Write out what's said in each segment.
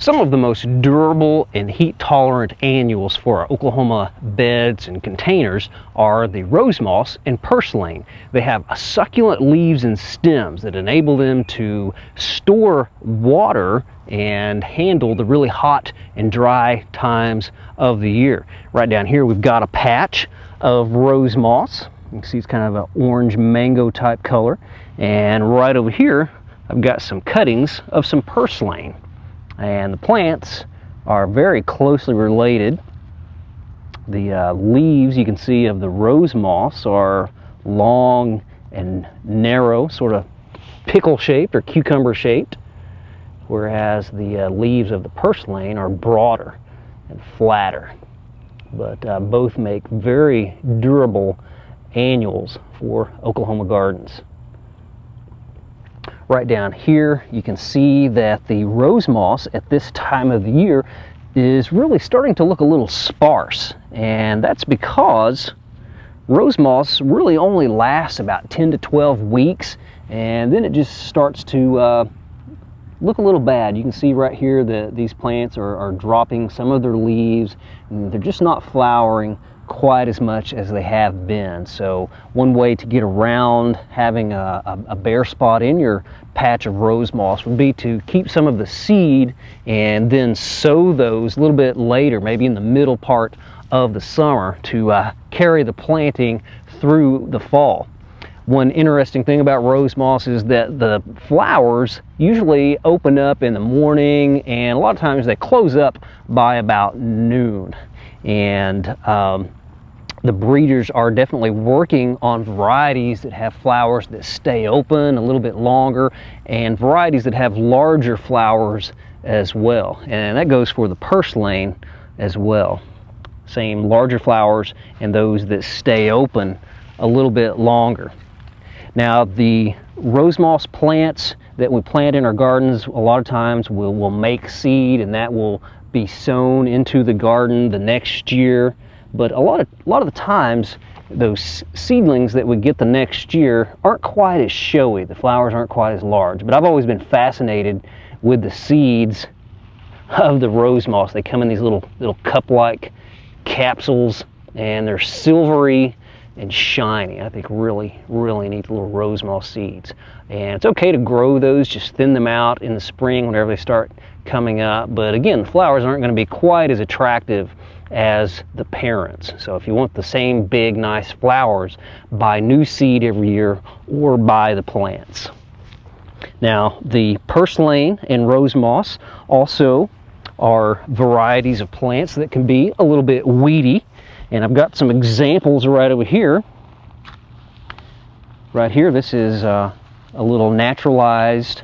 Some of the most durable and heat-tolerant annuals for our Oklahoma beds and containers are the rose moss and purslane. They have succulent leaves and stems that enable them to store water and handle the really hot and dry times of the year. Right down here we've got a patch of rose moss. You can see it's kind of an orange mango type color. And right over here I've got some cuttings of some purslane. And the plants are very closely related. The leaves you can see of the rose moss are long and narrow, sort of pickle shaped or cucumber shaped, whereas the leaves of the purslane are broader and flatter. But both make very durable annuals for Oklahoma gardens. Right down here you can see that the rose moss at this time of the year is really starting to look a little sparse, and that's because rose moss really only lasts about 10 to 12 weeks, and then it just starts to look a little bad. You can see right here that these plants are dropping some of their leaves, and they're just not flowering quite as much as they have been. So one way to get around having a bare spot in your patch of rose moss would be to keep some of the seed and then sow those a little bit later, maybe in the middle part of the summer, to carry the planting through the fall. One interesting thing about rose moss is that the flowers usually open up in the morning, and a lot of times they close up by about noon. And the breeders are definitely working on varieties that have flowers that stay open a little bit longer, and varieties that have larger flowers as well. And that goes for the purslane as well. Same, larger flowers and those that stay open a little bit longer. Now, the rose moss plants that we plant in our gardens, a lot of times will make seed, and that will be sown into the garden the next year. But a lot of the times, those seedlings that we get the next year aren't quite as showy. The flowers aren't quite as large. But I've always been fascinated with the seeds of the rose moss. They come in these little cup-like capsules, and they're silvery and shiny. I think really neat little rose moss seeds. And it's okay to grow those, just thin them out in the spring whenever they start coming up. But again, the flowers aren't going to be quite as attractive as the parents. So if you want the same big nice flowers, buy new seed every year or buy the plants. Now, the purslane and rose moss also are varieties of plants that can be a little bit weedy. And I've got some examples right over here. Right here, this is a little naturalized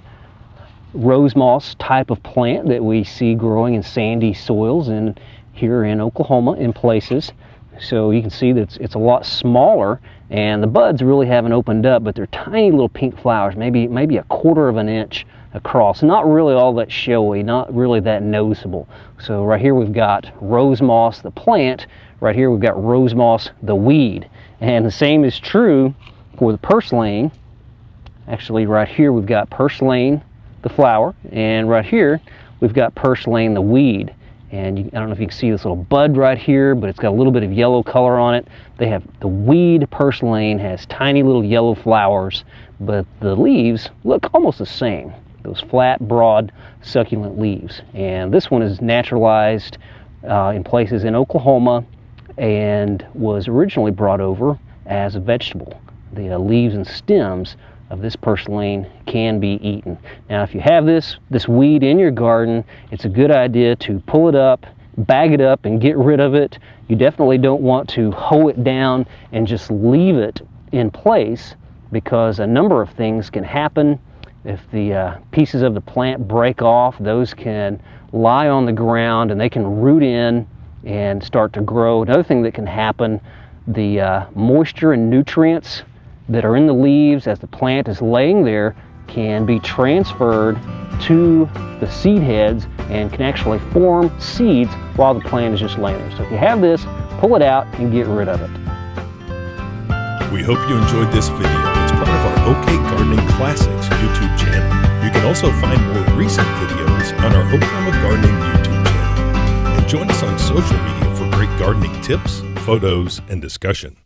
rose moss type of plant that we see growing in sandy soils and here in Oklahoma in places. So you can see that it's a lot smaller, and the buds really haven't opened up, but they're tiny little pink flowers, maybe a quarter of an inch across. Not really all that showy, not really that noticeable. So right here we've got rose moss, the plant. Right here we've got rose moss, the weed. And the same is true for the purslane. Actually, right here we've got purslane, the flower, and right here we've got purslane, the weed. And I don't know if you can see this little bud right here, but it's got a little bit of yellow color on it. They have the weed purslane has tiny little yellow flowers, but the leaves look almost the same. Those flat, broad, succulent leaves. And this one is naturalized in places in Oklahoma and was originally brought over as a vegetable. The leaves and stems of this purslane can be eaten. Now, if you have this weed in your garden, it's a good idea to pull it up, bag it up, and get rid of it. You definitely don't want to hoe it down and just leave it in place, because a number of things can happen. If the pieces of the plant break off, those can lie on the ground and they can root in and start to grow. Another thing that can happen, the moisture and nutrients that are in the leaves as the plant is laying there can be transferred to the seed heads and can actually form seeds while the plant is just laying there. So if you have this, pull it out and get rid of it. We hope you enjoyed this video. It's part of our OK Gardening Classics YouTube channel. You can also find more recent videos on our Oklahoma Gardening YouTube channel and join us on social media for great gardening tips, photos, and discussion.